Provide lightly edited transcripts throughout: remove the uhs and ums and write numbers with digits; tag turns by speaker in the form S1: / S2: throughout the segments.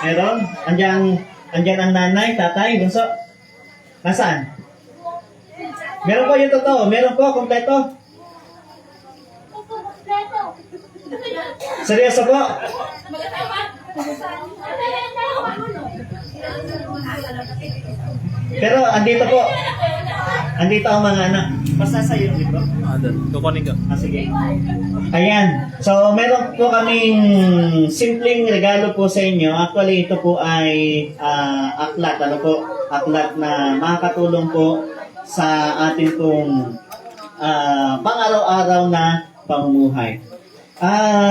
S1: Meron? Andyan ang nanay, tatay, bunso. Nasaan? Meron po yung totoo. Meron po, kompleto. Seryoso po? Pero andito po. Andito ang mga anak. Basta sa iyo dito.
S2: Doon. Kukunin ko.
S1: Sige. Ayan. So, meron po kaming simpleng regalo po sa inyo. Actually, ito po ay aklat. Ano po? Aklat na makakatulong po sa ating pong pang-araw-araw na pamumuhay.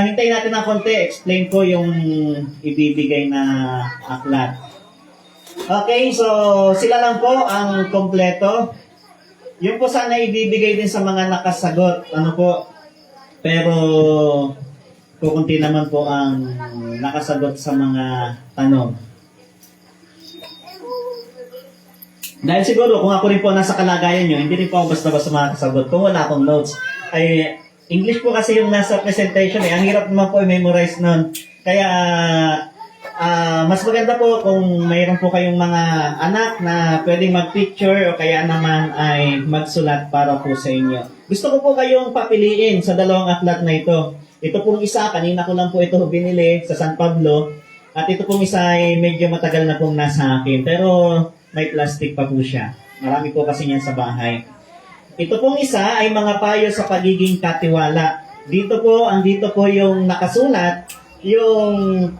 S1: Hintayin natin ng konti. Explain ko yung ibibigay na aklat. Okay, so sila lang po ang kompleto. Yung po sana ibibigay din sa mga nakasagot. Ano po? Pero kukunti naman po ang nakasagot sa mga tanong. Dahil siguro kung ako rin po nasa kalagayan nyo, hindi rin po ako basta-basta makakasagot. Kung wala akong notes, ay English po kasi yung nasa presentation eh. Ang hirap naman po i-memorize nun. Kaya mas maganda po kung mayroon po kayong mga anak na pwedeng mag-picture o kaya naman ay magsulat para po sa inyo. Gusto ko po kayong papiliin sa dalawang aklat na ito. Ito pong isa, kanina ko lang po ito binili sa San Pablo. At ito pong isa ay medyo matagal na pong nasa akin. Pero may plastic pa po siya. Marami po kasi niyan sa bahay. Ito pong isa ay mga payo sa pagiging katiwala. Dito po yung nakasulat, yung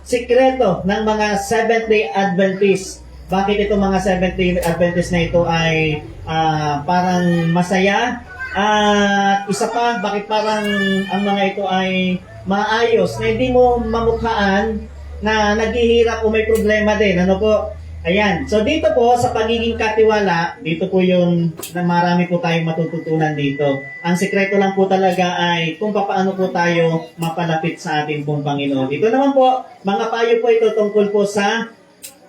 S1: sikreto ng mga Seventh-day Adventist. Bakit itong mga Seventh-day Adventist na ito ay parang masaya? At isa pa, bakit parang ang mga ito ay maayos na hindi mo mamukhaan na naghihirap o may problema din. Ano po? Ayan. So dito po sa pagiging katiwala, dito po yung na marami po tayong matututunan dito. Ang sikreto lang po talaga ay kung paano po tayo mapalapit sa ating pong Panginoon. Dito naman po, mga payo po ito tungkol po sa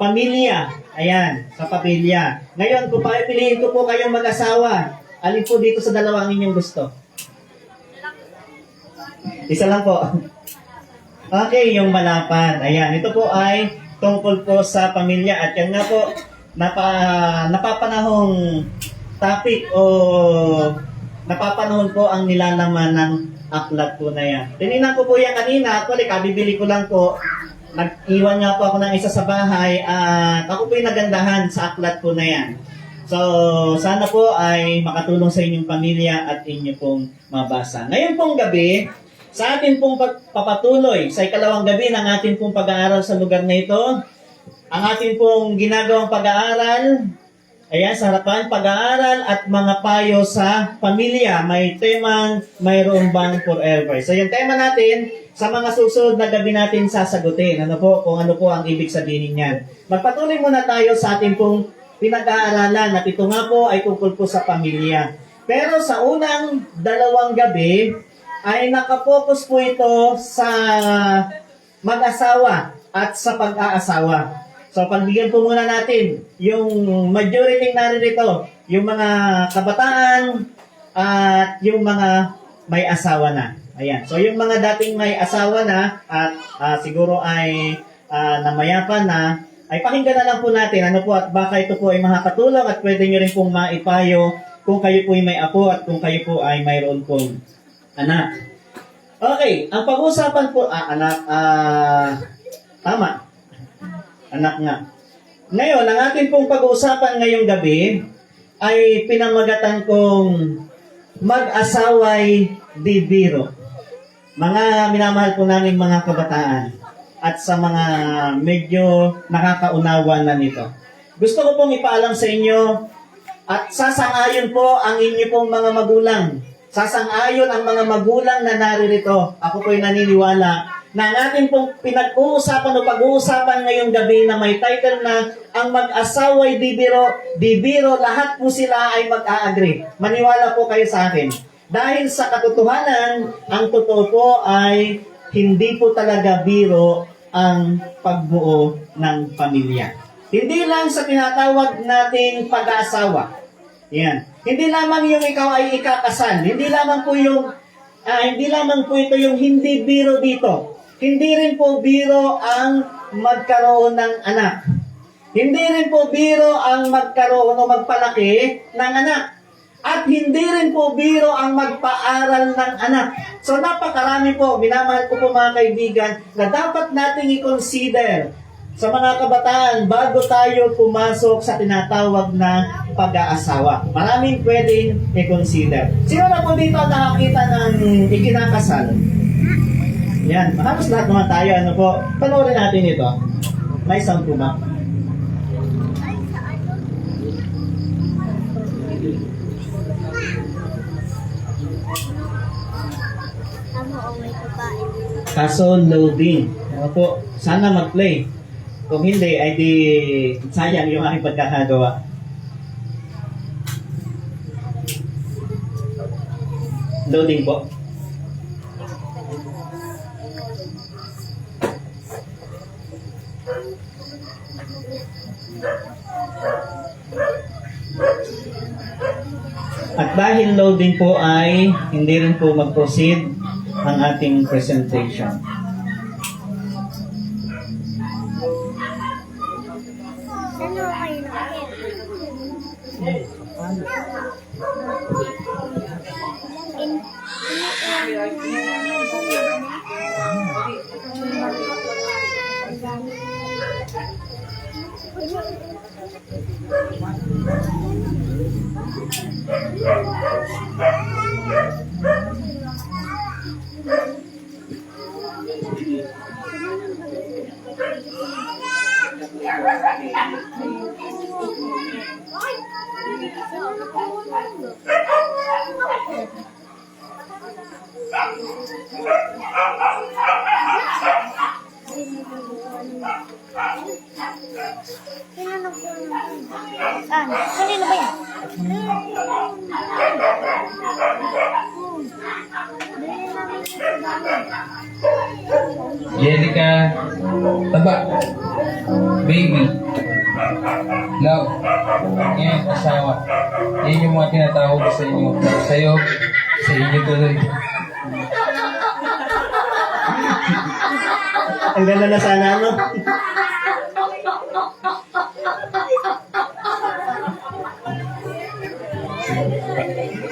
S1: pamilya. Ayan, sa pamilya. Ngayon, kung pipiliin ko po kayong mag-asawa, alin po dito sa dalawa ang inyong gusto? Isa lang po. Okay, yung malapad. Ayan, ito po ay tungkol po sa pamilya at yan nga po napapanahong topic o napapanahon po ang nilalaman ng aklat po na yan. Tinignan ko po yan kanina, actually kabibili ko lang po, nag-iwan nga po ako ng isa sa bahay at ako po yung nagandahan sa aklat po na yan. So, sana po ay makatulong sa inyong pamilya at inyo pong mabasa. Ngayon pong gabi, sa atin pong papatuloy sa ikalawang gabi ng ating pong pag-aaral sa lugar na ito, ang ating pong ginagawang pag-aaral, ayan, sa harapan, pag-aaral at mga payo sa pamilya. May temang mayroon bang forever. So yung tema natin, sa mga susunod na gabi natin sasagutin. Ano po, kung ano po ang ibig sabihin niyan. Magpatuloy muna tayo sa ating pong pinag-aaralan at ito nga po ay tungkol po sa pamilya. Pero sa unang dalawang gabi, ay nakapokus po ito sa mag-asawa at sa pag-aasawa. So, pagbigyan po muna natin yung majority naririto, yung mga kabataan at yung mga may asawa na. Ayan. So, yung mga dating may asawa na at siguro ay namayapan na, ay pakinggan na lang po natin ano po at baka ito po ay makakatulong at pwede nyo rin pong maipayo kung kayo po ay may apo at kung kayo po ay mayroon pong anak. Okay, ang pag-uusapan po, tama. Anak nga. Ngayon, ang ating pong pag-uusapan ngayong gabi ay pinamagatan kong mag-asaway di biro. Mga minamahal po namin mga kabataan at sa mga medyo nakakaunawa na nito. Gusto ko pong ipaalam sa inyo at sasang-ayon po ang inyo pong mga magulang. Sasang-ayon ang mga magulang na naririto. Ako po'y naniniwala na ang ating pong pinag-uusapan o pag-uusapan ngayong gabi na may title na ang mag-asaway di biro, lahat po sila ay mag-a-agree. Maniwala po kayo sa akin. Dahil sa katotohanan, ang totoo po ay hindi po talaga biro ang pagbuo ng pamilya. Hindi lang sa tinatawag nating pag-aasawa. Yan. Hindi lamang yung ikaw ay ikakasal. Hindi lamang po ito yung hindi biro dito. hindi rin po biro ang magkaroon ng anak. Hindi rin po biro ang magkaroon o magpalaki ng anak. At hindi rin po biro ang magpaaral ng anak. So napakarami po, minamahal ko po mga kaibigan, na dapat nating i-consider sa mga kabataan bago tayo pumasok sa tinatawag na pag-aasawa. Maraming pwedeng i-consider. Sino na po dito ang nakakita ng ikinakasal? Yan, halos lahat naman tayo. Ano po? Panoorin natin ito. May sound po ba? Kaso loading. Ano po? Sana mag-play. Kung hindi, ay di sayang yung aking pagkakagawa. Loading po. At dahil loading po ay hindi rin po mag-proceed ang ating presentation.
S2: Kanina ba yan?
S3: Jerica, taba, baby, love, yan, asawa. Yan yung mga tinatawag sa inyo. Sa'yo, sa inyo tuloy.
S1: Ang ganda na sana, no?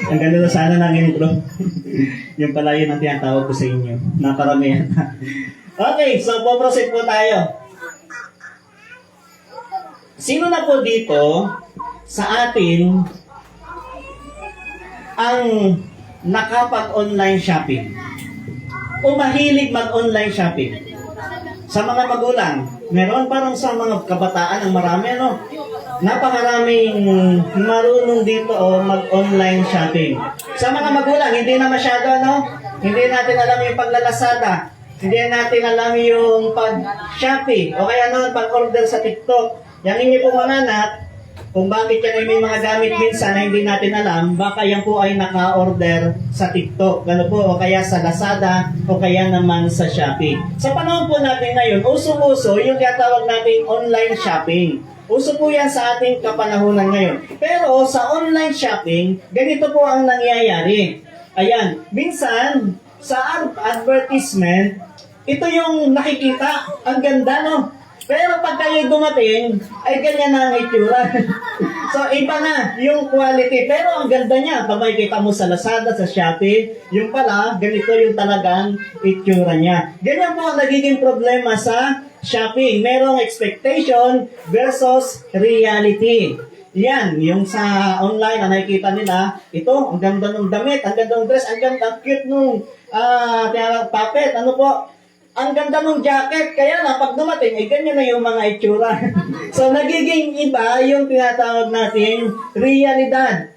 S1: Ang ganda na sana ng intro. Yung pala yun ang tinatawag ko sa inyo. Naparamihan. Okay, so po-proceed po tayo. Sino na po dito sa atin ang nakapag-online shopping? O mahilig mag-online shopping? Sa mga magulang, meron parang sa mga kabataan ang marami, ano? Napakaraming marunong dito o mag-online shopping. Sa mga magulang, hindi na masyado, ano? Hindi natin alam yung paglalasada. Hindi natin alam yung pag-shopping. O kaya ano, pag-order sa TikTok. Yan inyo po mga anak, kung bakit yan ay may mga gamit minsan na hindi natin alam, baka yan po ay naka-order sa TikTok, ano po, o kaya sa Lazada, o kaya naman sa Shopee. Sa panahon po natin ngayon, usong-uso yung tinatawag nating online shopping. Uso po yan sa ating kapanahunan ngayon. Pero sa online shopping, ganito po ang nangyayari. Ayan, minsan, sa advertisement, ito yung nakikita, ang ganda, no? Pero pag kayo dumating, ay ganyan na ang itsura. So, iba na yung quality. Pero ang ganda niya, pag makikita mo sa Lazada, sa Shopee, yung pala, ganito yung talagang itsura niya. Ganyan po ang nagiging problema sa shopping. Merong expectation versus reality. Yan, yung sa online na nakikita nila, ito, ang ganda ng damit, ang ganda ng dress, ang ganda, ang cute nung puppet, ano po, ang ganda ng jacket, kaya lang pag dumating, ay ganyan na yung mga itsura. So, nagiging iba yung tinatawag natin realidad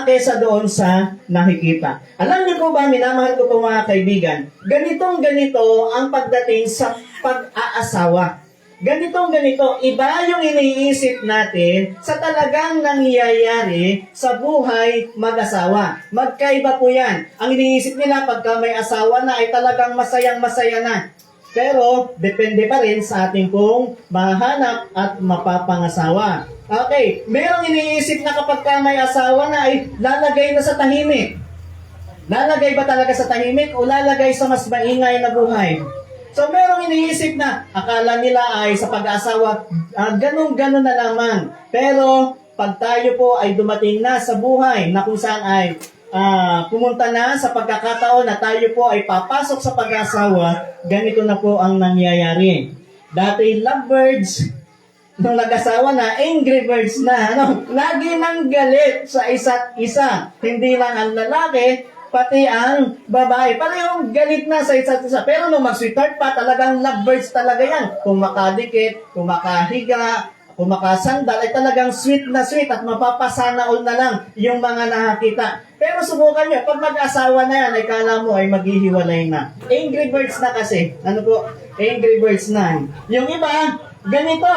S1: kesa doon sa nakikita. Alam niyo po ba, minamahal ko po mga kaibigan, ganitong-ganito ang pagdating sa pag-aasawa. Ganitong-ganito, iba yung iniisip natin sa talagang nangyayari sa buhay mag-asawa. Magkaiba po yan. Ang iniisip nila pagka may asawa na ay talagang masayang-masaya na. Pero, depende pa rin sa ating pong mahanap at mapapangasawa. Okay, merong iniisip na kapag may asawa na ay lalagay na sa tahimik. Lalagay ba talaga sa tahimik o lalagay sa mas maingay na buhay? So merong iniisip na akala nila ay sa pag-aasawa, ganun-ganun na lamang. Pero pag tayo po ay dumating na sa buhay na kung saan ay pumunta na sa pagkakataon na tayo po ay papasok sa pag-asawa, ganito na po ang nangyayari. Dati lovebirds, nung nag-asawa na, angry birds na, ano? Lagi nang galit sa isa't isa. Hindi lang ang lalaki, pati ang babae. Parehong galit na sa isa't isa. Pero nung mag-sweetheart pa, talagang lovebirds talaga yan. Kung makadikit, kung makahiga, kung makasandal, ay talagang sweet at mapapasana all na lang yung mga nakakita. Pero subukan nyo, pag mag-asawa na yan, ay kala mo ay maghihiwalay na. Angry birds na kasi. Ano po? Angry birds na. Yung iba, ganito.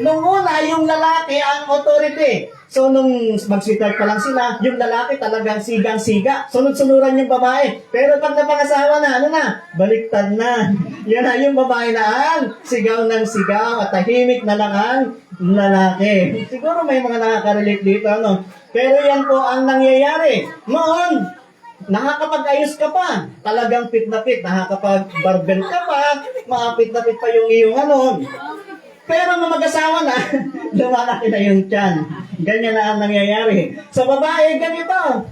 S1: Nung una, yung lalaki ang authority. So, nung mag-sweetheart pa lang sila, yung lalaki talagang sigang-siga. Sunod-sunuran yung babae. Pero pag napangasawa na, ano na? Baliktad na. Yan na yung babae na ang sigaw ng sigaw at tahimik na lang ang lalaki. Siguro may mga nakaka-relate dito, ano? Pero yan po ang nangyayari. Noon, nakakapag-ayos ka pa. Talagang fit na fit. Nakakapag-barbell ka pa. Makapit na fit pa yung iyong ano. Pero nung mag-asawa na, lumalaki na yung tiyan. Ganyan na ang nangyayari. Sa babae, ganito.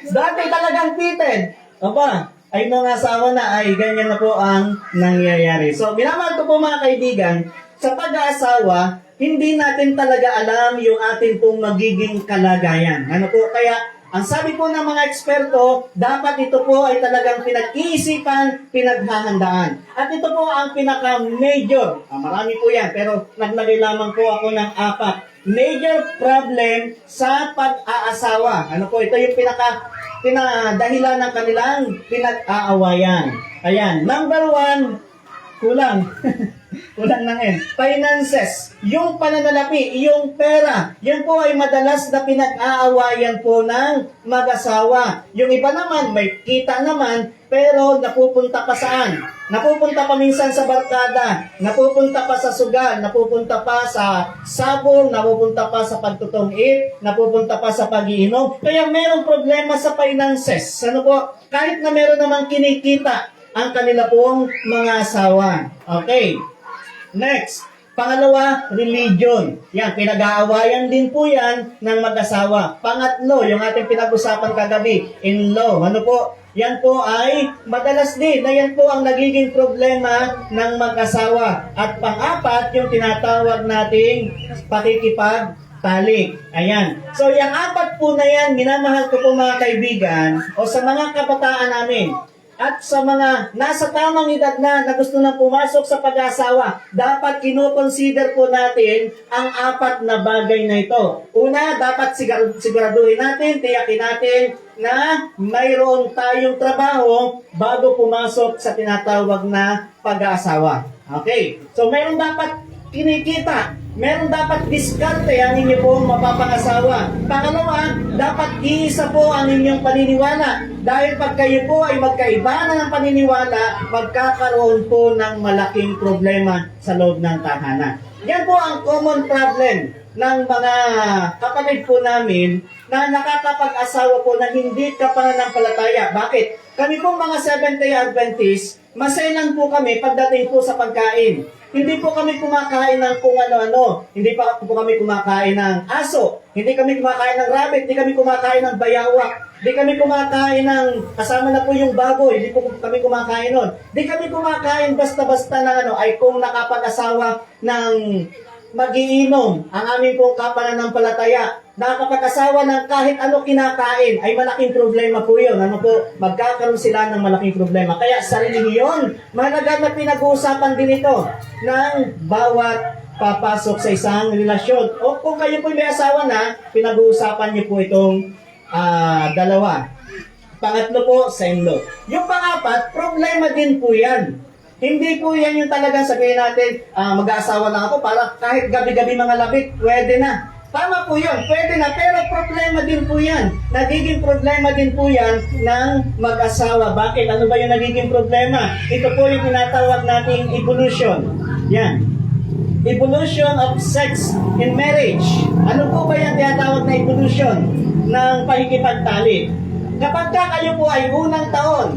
S1: Dati talagang fitted. Aba, ay nung asawa na, ay ganyan na po ang nangyayari. So, minamahal ko po mga kaibigan, sa pag-aasawa, hindi natin talaga alam yung ating pong magiging kalagayan. Ano po? Kaya, ang sabi po ng mga eksperto, dapat ito po ay talagang pinag-iisipan, pinaghahandaan. At ito po ang pinaka-major. Marami po yan, pero naglagay lamang po ako ng 4. Major problem sa pag-aasawa. Ano po? Ito yung pinadahilan ng kanilang pinag-aawayan. Ayan. Number 1, kulang. Kulang ng N. Finances. Yung pananalapi, yung pera. Yan po ay madalas na pinag-aawayan po ng mag-asawa. Yung iba naman, may kita naman, pero napupunta pa saan? Napupunta pa minsan sa barkada, napupunta pa sa sugal, napupunta pa sa sabong, napupunta pa sa pagtutong-it, napupunta pa sa pag-iinom. Kaya merong problema sa finances. Ano po? Kahit na meron namang kinikita ang kanila pong mga asawa. Okay. Next, pangalawa, religion. Yan, pinag-aawayan din po yan ng mag-asawa. Pangatlo, yung ating pinag-usapan kagabi, in-law. Ano po? Yan po ay madalas din na yan po ang nagiging problema ng mag-asawa. At pang-apat, yung tinatawag nating pakikipagtalik. Ayan. So, yung 4 po na yan, minamahal ko po mga kaibigan, o sa mga kabataan namin, at sa mga nasa tamang edad na gusto na pumasok sa pag-asawa, dapat kinoconsider po natin ang 4 na bagay na ito. Una, dapat siguraduhin natin, tiyakin natin na mayroon tayong trabaho bago pumasok sa tinatawag na pag-aasawa. Okay? So, mayroon dapat kinikita. Meron dapat diskarte ang inyo pong mapapangasawa. Pangalawa, dapat iisa po ang inyong paniniwala. Dahil pag kayo po ay magkaiba na ng paniniwala, magkakaroon po ng malaking problema sa loob ng tahanan. Yan po ang common problem ng mga kapatid po namin na nakakapag-asawa po na hindi kapananampalataya. Bakit? Kami pong mga Seventh-day Adventists, maselan po kami pagdating po sa pagkain. Hindi po kami kumakain ng kung ano-ano. Hindi pa po kami kumakain ng aso. Hindi kami kumakain ng rabbit. Hindi kami kumakain ng bayawak. Hindi kami kumakain ng kasama na po yung baboy. Hindi po kami kumakain nun. Hindi kami kumakain basta-basta ng ano, ay kung nakapag-asawa ng mag-iinom ang aming pong kapananampalataya. Nakakapag-asawa ng kahit ano kinakain ay malaking problema po yun. Ano po? Magkakaroon sila ng malaking problema. Kaya sa relihiyon, mahalaga na pinag-uusapan din ito ng bawat papasok sa isang relasyon. O kung kayo po may asawa na, pinag-uusapan niyo po itong dalawa. Pangatlo po, sa in-law. Yung pang-4, problema din po yan. Hindi po yan yung talagang sabihin natin, mag-aasawa lang ako para kahit gabi-gabi mga labit, pwede na. Tama po yun, pwede na, pero problema din po yan. Nagiging problema din po yan ng mag-asawa. Bakit? Ano ba yung nagiging problema? Ito po yung tinatawag nating evolution. Yan. Evolution of sex in marriage. Ano po ba yung tinatawag na evolution ng pakikipagtalik? Kapag kayo po ay unang taon,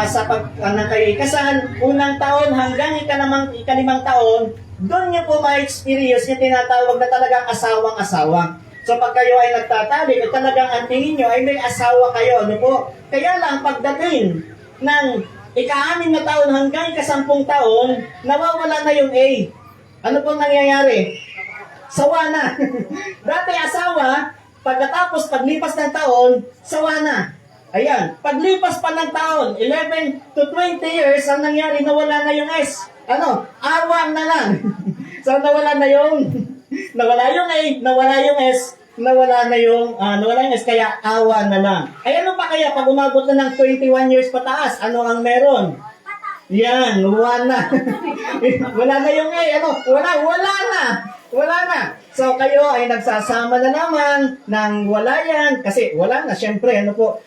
S1: sa pag kayo ikasal, unang taon hanggang ikalimang taon, doon niyo po ma-experience yung tinatawag na talagang asawang-asawa. So pag kayo ay nagtatali, at talagang ang tingin nyo ay may asawa kayo, ano po? Kaya lang pagdating ng ika-6 na taon hanggang ika-10 taon, nawawala na yung A. Ano pong nangyayari? Sawa na. Dati asawa, pagkatapos paglipas ng taon, sawa na. Ayan, paglipas pa ng taon, 11 to 20 years, ang nangyari, nawala na yung S. Ano? Awang na lang. So nawala na yung nawala yung A, nawala yung S, nawala yung S, kaya awa na lang. Ay ano pa kaya pag umabot na ng 21 years pataas, ano ang meron? Yan, wala na. Wala na yung A, wala na. So kayo ay nagsasama na naman ng wala yan, kasi wala na, syempre, ano po,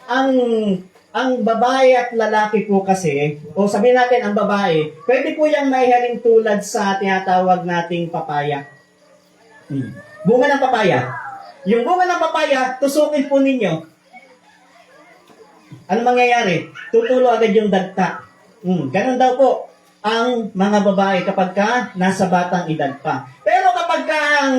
S1: ang babae at lalaki po kasi, o sabihin natin ang babae, pwede po yung maihalin tulad sa tinatawag nating papaya. Bunga ng papaya. Yung bunga ng papaya, tusukin po ninyo. Ano mangyayari? Tutulo agad yung dagta. Ganun daw po ang mga babae kapag ka nasa batang edad pa. Pero kapag ka ang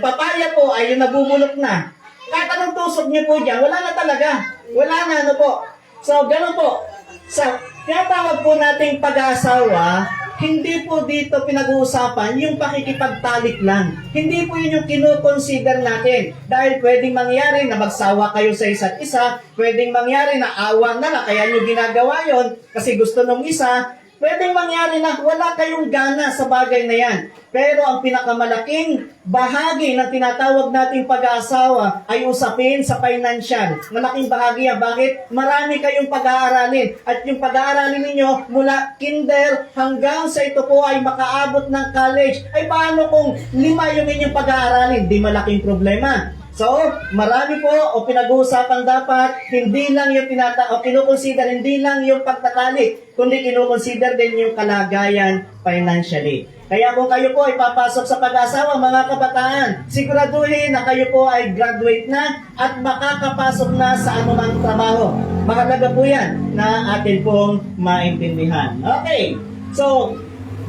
S1: papaya po ay yung nabubulok na, kahit anong tusok niyo po dyan, wala na talaga. Wala na, ano po. So, ganun po. Sa tinatawag po nating pag-aasawa, hindi po dito pinag-uusapan yung pakikipagtalik lang. Hindi po yun yung kinoconsider natin. Dahil pwedeng mangyari na magsawa kayo sa isa't isa, pwedeng mangyari na awa na lang, kaya nyo ginagawa yon kasi gusto nung isa, pwedeng mangyari na wala kayong gana sa bagay na yan. Pero ang pinakamalaking bahagi ng tinatawag nating pag-aasawa ay usapin sa financial. Malaking bahagi yan. Bakit? Marami kayong pag-aaralin. At yung pag-aaralin ninyo mula kinder hanggang sa ito po ay makaabot ng college. Ay paano kung 5 yung inyong pag-aaralin? Di malaking problema. So, marami po o pinag-uusapan dapat, hindi lang yung kinukonsider, hindi lang yung pagtatalik, kundi kinukonsider din yung kalagayan financially. Kaya kung kayo po ay papasok sa pag-asawa, mga kabataan, siguraduhin na kayo po ay graduate na at makakapasok na sa anumang trabaho. Mahalaga po yan na atin pong maintindihan. Okay, so,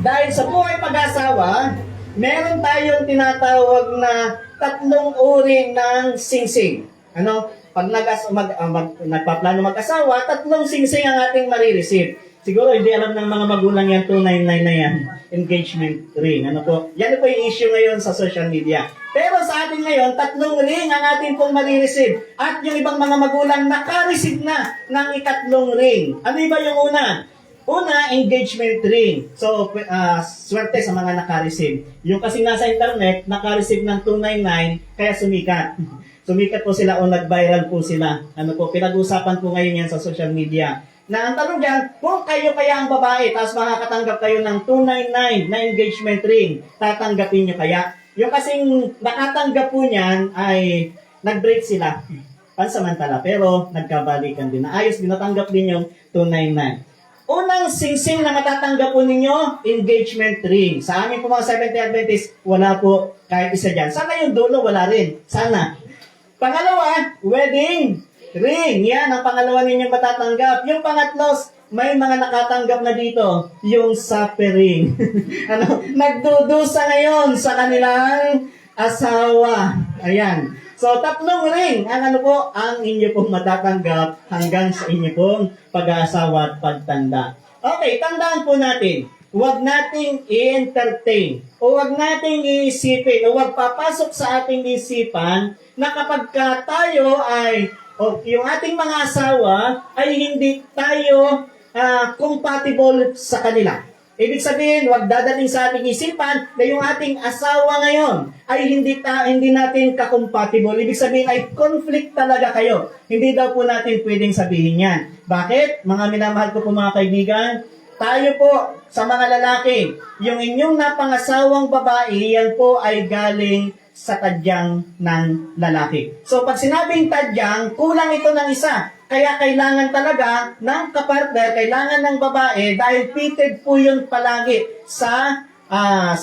S1: dahil sa buhay pag-asawa, meron tayong tinatawag na 3 uri ng singsing. Ano? Pag nagpaplano mag-asawa, 3 singsing ang ating marireceive. Siguro hindi alam ng mga magulang yan, 299 na yan, engagement ring. Ano po? Yan po yung issue ngayon sa social media. Pero sa atin ngayon, 3 ring ang ating pong marireceive. At yung ibang mga magulang naka-receive na ng 3 ring. Ano ba yung una? Una, engagement ring. So, swerte sa mga naka-receive. Yung kasi nasa internet, naka-receive ng 299, kaya sumikat. Sumikat po sila o nag-viral po sila. Ano po, pinag-usapan po ngayon yan sa social media. Na ang tanong dyan, kung kayo kaya ang babae, tapos makakatanggap kayo ng 299 na engagement ring, tatanggapin nyo kaya? Yung kasing nakatanggap po niyan ay nag-break sila. Pansamantala, pero nagkabalikan din. Ayos, dinatanggap din yung 299. Unang singsing na matatanggap po ninyo, engagement ring. Sa amin po mga Seventh-day Adventist, wala po kahit isa dyan. Sana yung dulo, wala rin. Sana. Pangalawa, wedding ring. Yan ang pangalawa ninyong matatanggap. Yung pangatlo, may mga nakatanggap na dito, yung suffering. Nagdudusa ngayon sa kanilang asawa. Ayan. So, 3 ring ang ang inyo pong matatanggap hanggang sa inyo pong pag-aasawa at pagtanda. Okay, tandaan po natin, huwag nating i-entertain o huwag nating iisipin o huwag papasok sa ating isipan na kapag tayo ay yung ating mga asawa ay hindi tayo compatible sa kanila. Ibig sabihin, huwag dadating sa ating isipan na yung ating asawa ngayon ay hindi natin ka-compatible. Ibig sabihin ay conflict talaga kayo. Hindi daw po natin pwedeng sabihin yan. Bakit? Mga minamahal ko po mga kaibigan, tayo po sa mga lalaki, yung inyong napangasawang babae, yan po ay galing sa tadyang ng lalaki. So pag sinabing tadyang, kulang ito ng isa. Kaya kailangan talaga ng kapartner, kailangan ng babae dahil fitted po yun palagi sa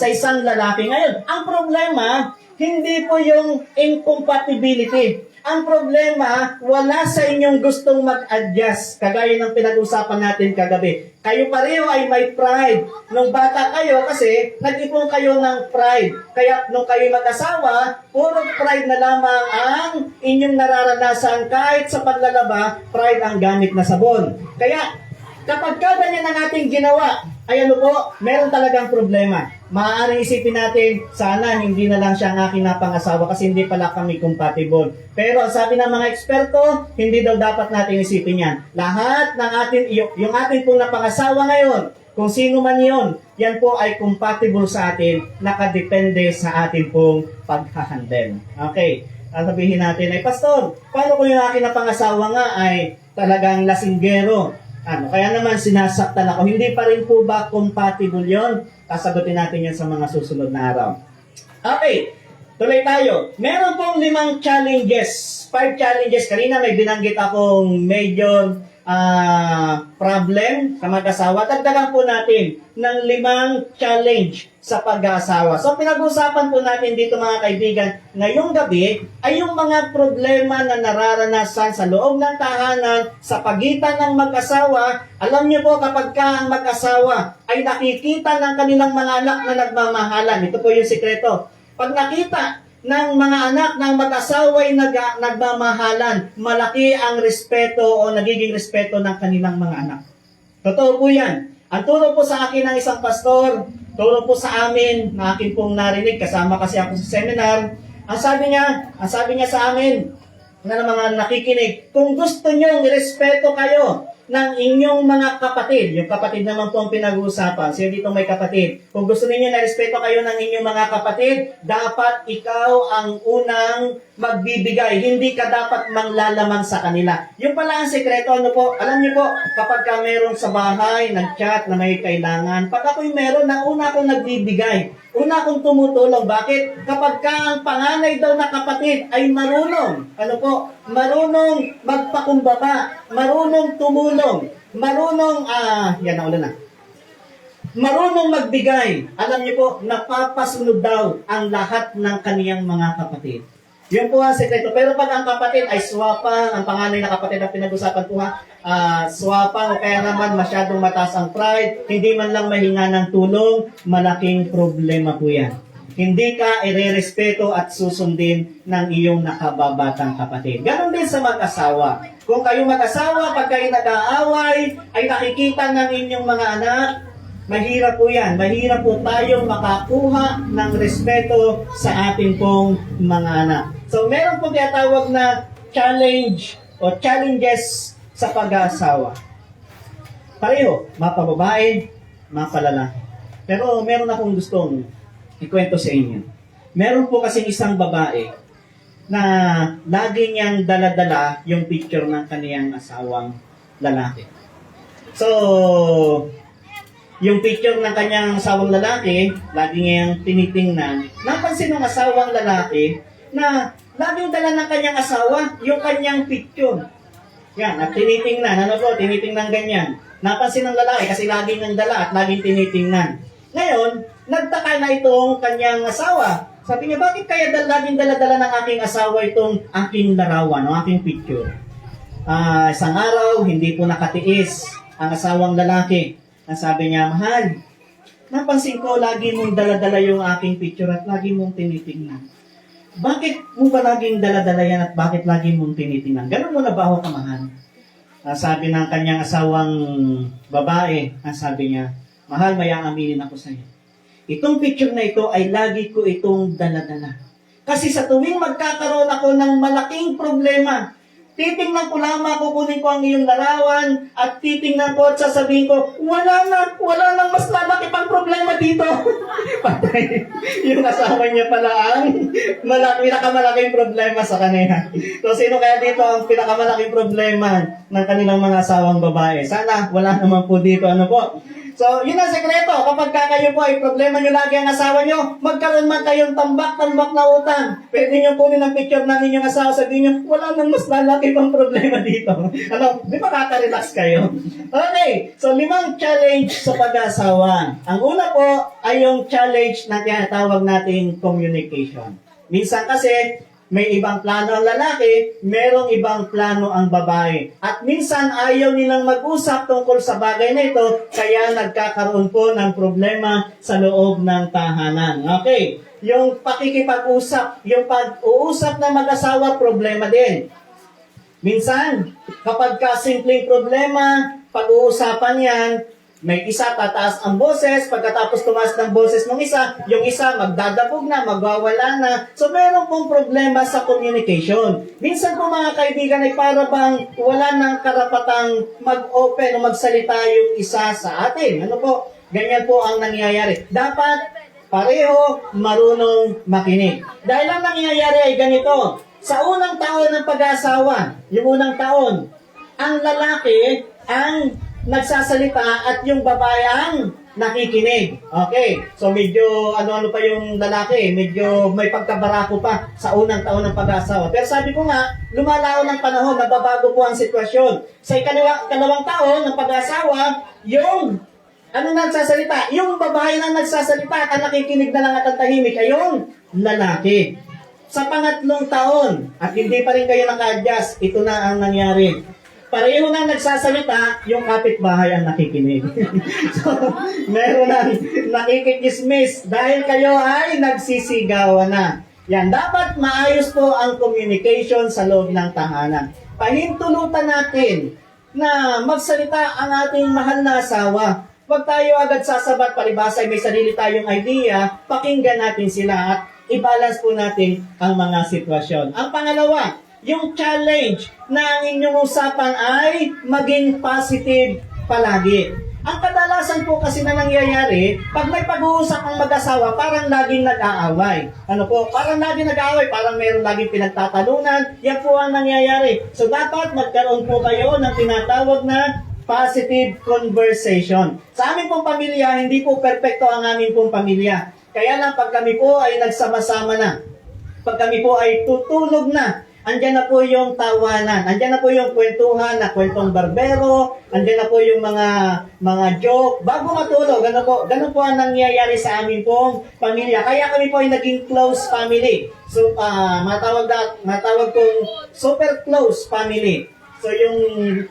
S1: isang lalaki. Ngayon, ang problema, hindi po yung incompatibility. Ang problema, wala sa inyong gustong mag-adjust. Kagaya ng pinag-usapan natin kagabi. Kayo pareho ay may pride. Nung bata kayo, kasi nag-ipon kayo ng pride. Kaya nung kayo mag-asawa, puro pride na lamang ang inyong nararanasan. Kahit sa paglalaba, pride ang gamit na sabon. Kaya, kapag ganyan ang ating ginawa, ay ano po, meron talagang problema. Maaaring isipin natin, sana hindi na lang siya ang aking napangasawa kasi hindi pala kami compatible. Pero ang sabi ng mga eksperto, hindi daw dapat natin isipin yan. Lahat ng atin, yung ating pong napangasawa ngayon, kung sino man yon, yan po ay compatible sa atin, nakadepende sa ating pong paghahandle. Okay, sabihin natin, ay Pastor, paano kung yung aking napangasawa nga ay talagang lasinggero? Kaya naman sinasaktan ako. Hindi pa rin po ba compatible yon? Sasagutin natin yan sa mga susunod na araw. Okay, tuloy tayo. Meron pong 5 challenges. 5 challenges. Kanina may binanggit akong major problem sa mag-asawa. Dagdagan po natin ng 5 challenge sa pag-aasawa. So pinag-usapan po natin dito mga kaibigan, ngayong gabi ay yung mga problema na nararanasan sa loob ng tahanan, sa pagitan ng mag-asawa. Alam niyo po kapag ka ang mag-asawa ay nakikita ng kanilang mga anak na nagmamahalan, ito po yung sikreto. Pag nakita ng mga anak ng mag-asawa'y nagmamahalan, malaki ang respeto o nagiging respeto ng kanilang mga anak. Totoo po yan. Ang turo po sa akin ng isang pastor, turo po sa amin, na akin pong narinig, kasama kasi ako sa seminar, ang sabi niya sa amin, na mga nakikinig, kung gusto nyo, respeto kayo ng inyong mga kapatid. Yung kapatid naman po ang pinag-uusapan. Sino dito may kapatid? Kung gusto ninyo na respeto kayo ng inyong mga kapatid, dapat ikaw ang unang magbibigay. Hindi ka dapat manglalaman sa kanila. Yung pala ang sekreto, ano po? Alam niyo po, kapag ka meron sa bahay, nag-chat na may kailangan, pag ako'y meron, na una akong nagbibigay. Una akong tumutulong. Bakit? Kapag ka ang panganay daw na kapatid ay marunong, ano po, marunong magpakumbaba, marunong tumulong, marunong, marunong magbigay. Alam niyo po, napapasunod daw ang lahat ng kaniyang mga kapatid. Yun po ang sekreto. Pero pag ang kapatid ay swapang, ang panganay na kapatid ang pinag-usapan po swapang o kaya naman masyadong mataas ang pride, hindi man lang mahinga ng tulong, malaking problema po yan. Hindi ka irerespeto at susundin ng iyong nakababatang kapatid. Ganon din sa mag-asawa. Kung kayo mag-asawa, pag kayo nag-aaway, ay nakikita ng inyong mga anak, mahirap po yan. Mahirap po tayong makakuha ng respeto sa ating pong mga anak. So, meron po tinatawag na challenge o challenges sa pag-aasawa. Pareho, mapababae, mapalalaki. Pero meron akong gustong ikwento sa inyo. Meron po kasing isang babae na lagi niyang dala-dala yung picture ng kaniyang asawang lalaki. So, yung picture ng kanyang asawang lalaki, lagi niyang tinitingnan. Napansin ng asawang lalaki na laging dala ng kanyang asawa yung kanyang picture. Yan, at tinitingnan. Ano po? Tinitingnan ganyan. Napansin ng lalaki kasi laging nang dala at laging tinitingnan. Ngayon, nagtaka na itong kanyang asawa. Sabi niya, bakit kaya laging dala-dala ng aking asawa itong aking larawan o aking picture? Isang araw, hindi po nakatiis ang asawang lalaki. Sabi niya, mahal, napansin ko lagi mong dala-dala yung aking picture at lagi mong tinitingnan. Bakit mo ba laging dala-dala yan at bakit lagi mong tinitingnan? Ganun mo na ba ako kamahal? Sabi ng kanyang asawang babae, sabi niya, mahal, may aaminin ako sa iyo. Itong picture na ito ay lagi ko itong dala-dala. Kasi sa tuwing magkakaroon ako ng malaking problema, titingnan ko lamang, kukunin ko ang iyong larawan at titingnan ko at sasabihin ko, wala nang mas lalaki pang problema dito. Patay. Yung asawa niya pala ang pinakamalaking problema sa kanila. So, sino kaya dito ang pinakamalaking problema ng kanilang mga asawang babae? Sana wala naman po dito. Ano po? So, yun ang sekreto. Kapag kayo po ay problema nyo lagi ang asawa nyo, magkaroon man kayong tambak-tambak na utang. Pwede nyo kunin ang picture ng inyong asawa, sabihin nyo, wala nang mas lalaki pang problema dito. Ano, di ba kaka-relax kayo? Okay, so 5 challenge sa pag-asawa. Ang una po ay yung challenge na tinatawag nating communication. Minsan kasi, May ibang plano ang lalaki, merong ibang plano ang babae. At minsan ayaw nilang mag-usap tungkol sa bagay na ito, kaya nagkakaroon po ng problema sa loob ng tahanan. Okay, yung pakikipag-usap, yung pag-uusap na mag-asawa, problema din. Minsan, kapag simpleng problema, pag-uusapan yan, may isa tataas ang boses, pagkatapos tumaas ng boses ng isa, yung isa magdadabog na, magwawala na. So meron pong problema sa communication. Minsan po mga kaibigan ay para bang wala ng karapatang mag-open o magsalita yung isa sa atin. Ano po? Ganyan po ang nangyayari. Dapat pareho marunong makinig. Dahil ang nangyayari ay ganito. Sa unang taon ng pag-aasawa, yung unang taon, ang lalaki ang nagsasalita at yung babae ang nakikinig. Okay. So medyo ano pa yung lalaki, medyo may pagkabarako pa sa unang taon ng pag-aasawa. Pero sabi ko nga, lumalaon ng panahon, nababago po ang sitwasyon. Sa ikalawang taon ng pag-aasawa, yung nagsasalita? Yung babae na nagsasalita at nakikinig na lang at ang tahimik ay yung lalaki. Sa pangatlong taon, at hindi pa rin kayo naka-adjust, ito na ang nangyari. Pareho na nagsasalita, yung kapitbahay ang nakikinig. So, meron ang nakikikismis dahil kayo ay nagsisigawan na. Yan, dapat maayos po ang communication sa loob ng tahanan. Pahintulutan natin na magsalita ang ating mahal na asawa. Huwag tayo agad sasabat, palibasay may sarili tayong idea, pakinggan natin sila at i-balance po natin ang mga sitwasyon. Ang pangalawa, yung challenge na ang inyong usapan ay maging positive palagi. Ang kadalasan po kasi na nangyayari, pag may pag-uusap ang mag-asawa, parang laging nag-aaway. Ano po? Parang laging nag-aaway, parang meron laging pinagtatalunan. Yan po ang nangyayari. So dapat magkaroon po kayo ng tinatawag na positive conversation. Sa aming pong pamilya, hindi po perfecto ang aming pong pamilya. Kaya lang pag kami po ay nagsama-sama na, pag kami po ay tutulog na, andyan na po yung tawanan, andyan na po yung kwentuhan na kwentong barbero, andyan na po yung mga joke, bago matulog, ganun po ang nangyayari sa amin pong pamilya. Kaya kami po ay naging close family. So, matawag kong super close family. So, yung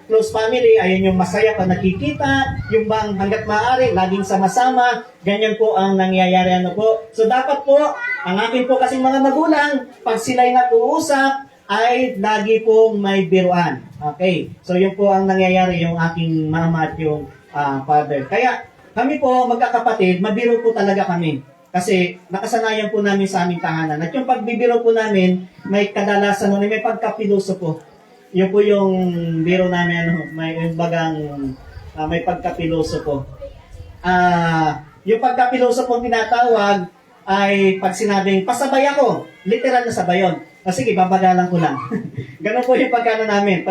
S1: close family, ayun yung masaya pa nakikita, yung bang hanggat maaari, laging sama-sama, ganyan po ang nangyayari. Ano po? So, dapat po, ang akin po kasing mga magulang, pag sila'y nag-uusap, ay lagi pong may biruan. Okay? So, yun po ang nangyayari, yung aking mama at yung father. Kaya, kami po, magkakapatid, mabiro po talaga kami. Kasi, nakasanayan po namin sa aming tahanan. At yung pagbibiro po namin, may kadalasan, may pagkapiluso po. Yun po yung biro namin, may bagang may pagkapiloso po. Yung pagkapiloso po tinatawag ay pag sinabing pasabay ako, literal na sabay yun. Sige, babagalan ko lang. Ganun po yung pagkano namin,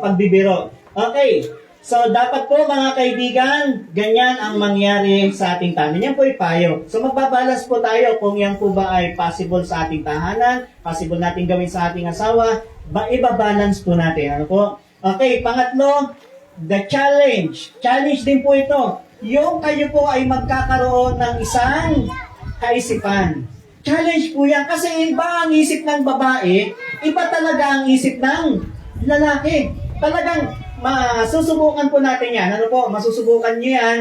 S1: pagbibiro. Okay, so dapat po mga kaibigan, ganyan ang mangyari sa ating tahanan. Yan po yung payo. So magbabalas po tayo kung yan po ba ay possible sa ating tahanan, possible natin gawin sa ating asawa, ibabalance po natin. Ano po? Okay, pangatlo, the challenge. Challenge din po ito. Yung kayo po ay magkakaroon ng isang kaisipan. Challenge po yan. Kasi iba ang isip ng babae, iba talaga ang isip ng lalaki. Talagang masusubukan po natin yan. Ano po? Masusubukan nyo yan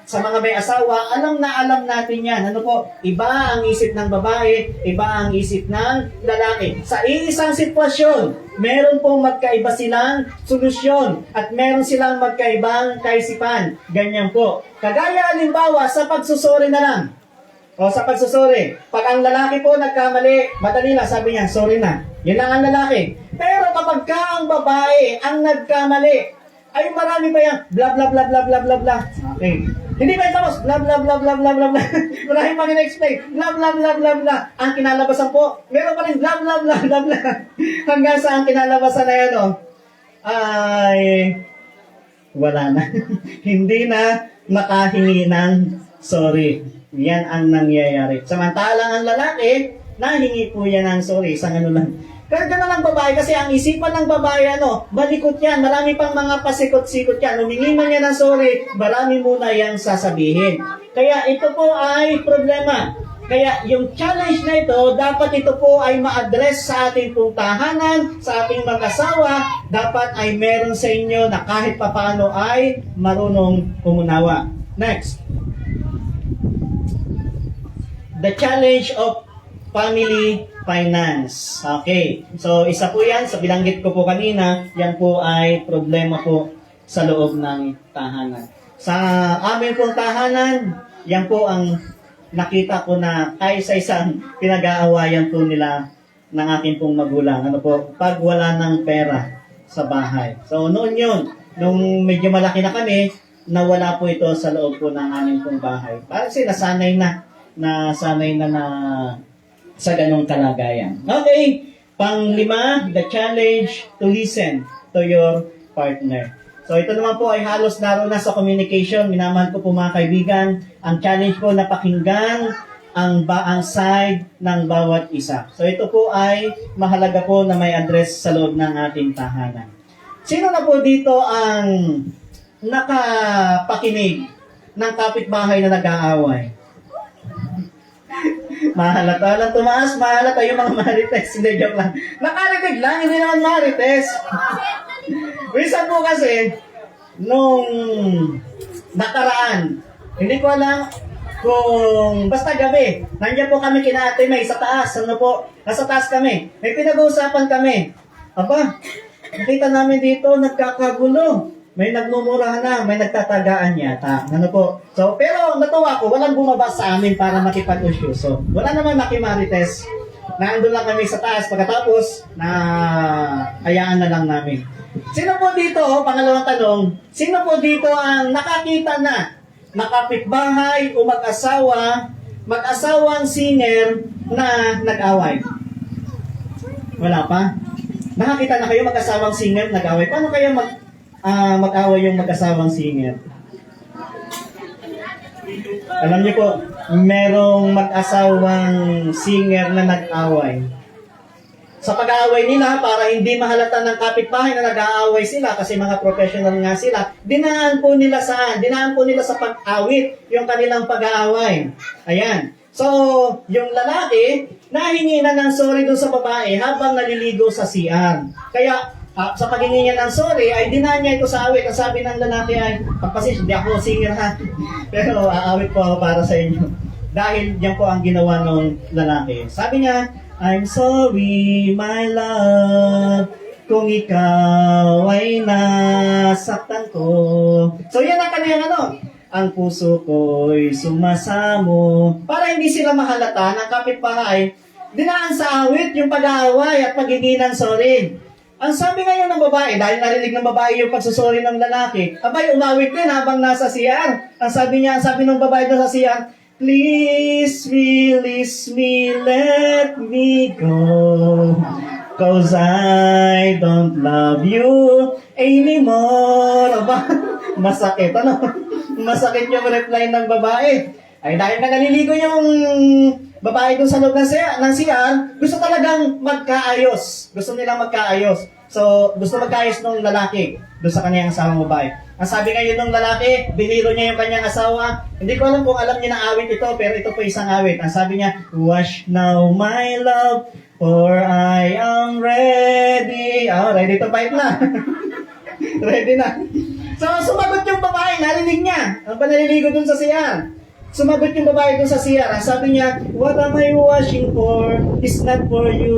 S1: sa mga may asawa. Alam natin yan. Ano po? Iba ang isip ng babae, iba ang isip ng lalaki. Sa iisang sitwasyon, meron pong magkaiba silang solusyon at meron silang magkaibang kaisipan. Ganyan po. Kagaya halimbawa sa pagsusuri na lang. O sa pagsusuri. Pag ang lalaki po nagkamali, madali lang sabi niya, sorry na. Yun lang ang lalaki. Pero kapag ka ang babae ang nagkamali, ay marami pa yan, bla bla bla bla bla bla bla. Okay. Hindi ba yung tapos, bla bla bla bla bla bla bla. Marami pa rin-explain, bla bla bla bla bla. Ang kinalabasan po, meron pa rin bla bla bla bla bla. Hanggang sa ang kinalabasan na yan, ay wala na. Hindi na makahingi ng sorry. Yan ang nangyayari. Samantalang ang lalaki, nahingi po yan ng sorry. Isang ano lang. Kaya gano'n ang babae kasi ang isipan ng babae, balikot yan. Marami pang mga pasikot-sikot yan. Humingi man yan ng sorry, marami muna yang sasabihin. Kaya ito po ay problema. Kaya yung challenge na ito, dapat ito po ay ma-address sa ating pong tahanan, sa ating mag-asawa, dapat ay meron sa inyo na kahit papaano ay marunong umunawa. Next. The challenge of family finance. Okay. So, isa po yan, sa binanggit ko po kanina, yan po ay problema po sa loob ng tahanan. Sa amin pong tahanan, yan po ang nakita ko na ay sa isang pinag-aawayan po nila ng aking pong magulang. Ano po, pag wala ng pera sa bahay. So, noon yun, nung medyo malaki na kami, nawala po ito sa loob po ng aming pong bahay. Parang nasanay na sa ganong kalagayan. Okay, pang-5, the challenge to listen to your partner. So ito naman po ay halos naroon na sa communication. Minamahal ko po mga kaibigan. Ang challenge po na pakinggan ang side ng bawat isa. So ito po ay mahalaga po na may address sa loob ng ating tahanan. Sino na po dito ang nakapakinig ng kapitbahay na nag-aaway? Mahalata lang tumaas, mahalata yung mga marites. Hindi, joke lang. Nakarinig lang, hindi naman marites. Minsan po kasi, nung nakaraan, hindi ko alam kung basta gabi, nandiyan po kami kina Ate May sa taas. Ano po? Nasa taas kami. May pinag-uusapan kami. Aba, nakita namin dito, nagkakagulo. May nagmumura na, may nagtatagaan yata. Ano po? So, pero natuwa ko, walang bumaba sa amin para makipag-usyo. So, wala naman nakimarites. Naandun lang kami sa taas. Pagkatapos, hayaan na lang namin. Sino po dito, pangalawang tanong, sino po dito ang nakakita na nakapitbahay o mag-asawang singer na nag-away? Wala pa? Nakakita na kayo mag-asawang singer nag-away? Paano kayo mag-away yung mag-asawang singer? Alam niyo po, merong mag-asawang singer na nag-away. Sa pag-aaway nila, para hindi mahalata ng kapitbahay na nag-aaway sila kasi mga professional nga sila, dinaan po nila sa pag-awit yung kanilang pag-aaway. Ayan. So, yung lalaki, nahingi na ng sorry doon sa babae habang naliligo sa CR. Kaya, sa paghingi niya ng sorry, ay dinaan niya ito sa awit. Ang sabi ng lalaki ay, pagpasis, hindi ako singer ha. Pero aawit po ako para sa inyo. Dahil yan po ang ginawa ng lalaki. Sabi niya, I'm sorry, my love, kung ikaw ay nasaktan ko. So yan ang kaniyang ang puso ko'y sumasamo. Para hindi sila mahalata ng kapitbahay, dinaan sa awit yung pag-aaway at paghingi ng sorry. Ang sabi ngayon ng babae, dahil narinig ng babae yung pagsusuri ng lalaki, abay, umawit din habang nasa CR. Ang sabi ng babae doon sa CR, please release me, let me go, 'cause I don't love you anymore. Aba, masakit, Masakit yung reply ng babae. Ay dahil na naliligo yung babae dun sa loob ng CR, gusto talagang magkaayos. Gusto nilang magkaayos. So, gusto magkaayos ng lalaki doon sa kanyang asawang babae. Ang sabi ngayon ng lalaki, biniro niya yung kanyang asawa. Hindi ko alam kung alam niya na awit ito, pero ito po isang awit. Ang sabi niya, wash now my love, for I am ready. Ready to fight na. Ready na. So, sumagot yung babae, narinig niya. Ang panaliligo dun sa CR. Sumagot yung babae dun sa CR. Ang sabi niya, what am I washing for? It's not for you.